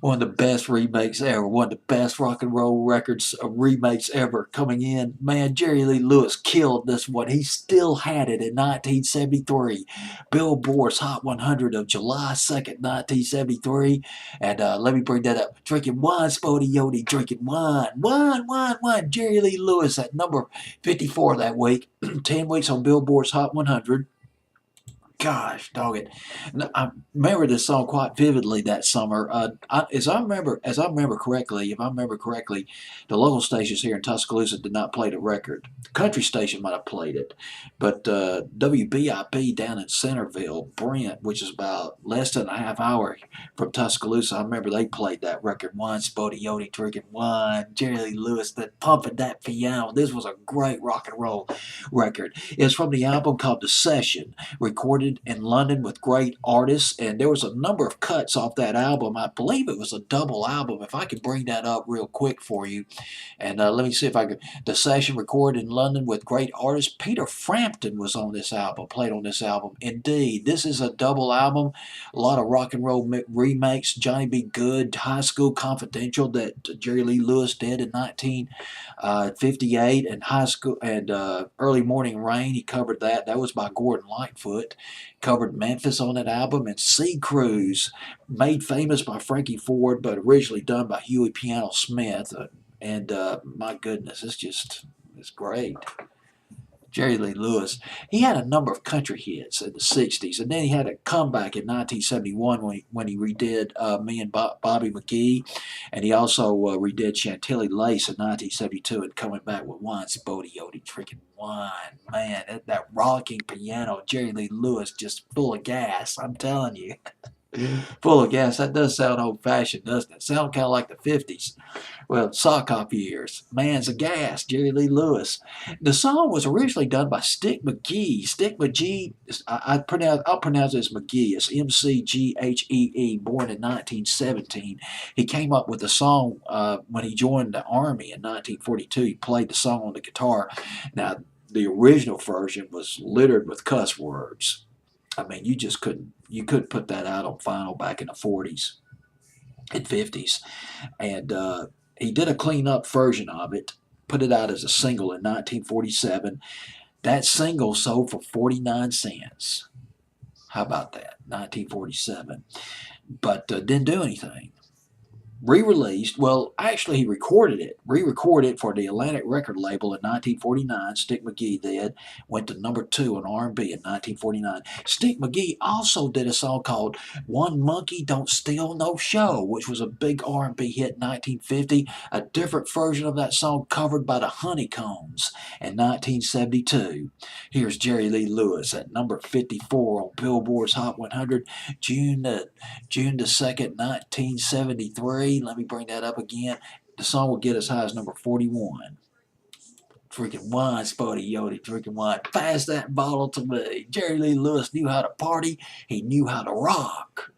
One of the best remakes ever. One of the best rock and roll records remakes ever coming in. Man, Jerry Lee Lewis killed this one. He still had it in 1973. Billboard's Hot 100 of July 2nd, 1973. And let me bring that up. Drinking wine, Spo-Dee-O-Dee, drinking wine. Wine. Jerry Lee Lewis at number 54 that week. 10 weeks on Billboard's Hot 100. Gosh, dog it! I remember this song quite vividly that summer. As I remember correctly, if I remember correctly, the local stations here in Tuscaloosa did not play the record. The country station might have played it, but WBIP down in Centerville, Brent, which is about less than a half hour from Tuscaloosa, I remember they played that record. Wine, Spo-Dee-O-Dee, drinking wine. Jerry Lee Lewis, that pumping that piano. This was a great rock and roll record. It's from the album called The Session, recorded in London with great artists, and there was a number of cuts off that album. I believe it was a double album. If I could bring that up real quick for you, and let me see if I could. The Session, recorded in London with great artists. Peter Frampton was on this album, played on this album. Indeed, this is a double album. A lot of rock and roll remakes. Johnny B. Good, High School Confidential, that Jerry Lee Lewis did in 1958, and High School and Early Morning Rain. He covered that. That was by Gordon Lightfoot. Covered Memphis on that album, and Sea Cruise, made famous by Frankie Ford, but originally done by Huey Piano Smith. My goodness, it's great. Jerry Lee Lewis, he had a number of country hits in the 60s, and then he had a comeback in 1971 when he redid Me and Bobby McGee, and he also redid Chantilly Lace in 1972, and coming back with Wine, Spo-Dee-O-Dee, drinking wine. Man, that rocking piano, Jerry Lee Lewis, just full of gas, I'm telling you. Full of gas. That does sound old-fashioned, doesn't it? Sound kind of like the 50s. Well, sock hop years. Man's a gas, Jerry Lee Lewis. The song was originally done by Stick McGee. Stick McGee, I'll pronounce it as McGee. It's McGhee, born in 1917. He came up with the song when he joined the Army in 1942. He played the song on the guitar. Now, the original version was littered with cuss words. I mean, you couldn't put that out on vinyl back in the 40s and 50s. And he did a clean up version of it, put it out as a single in 1947. That single sold for 49 cents. How about that? 1947. But didn't do anything. Re-released. Well, actually, he recorded it, re-recorded it for the Atlantic record label in 1949. Stick McGee did. Went to number 2 on R&B in 1949. Stick McGee also did a song called "One Monkey Don't Steal No Show," which was a big R&B hit in 1950. A different version of that song covered by the Honeycombs in 1972. Here's Jerry Lee Lewis at number 54 on Billboard's Hot 100, June the 2nd, 1973. Let me bring that up again. The song will get as high as number 41. Drinking wine, Spo-Dee-O-Dee, drinking wine. Pass that bottle to me. Jerry Lee Lewis knew how to party. He knew how to rock.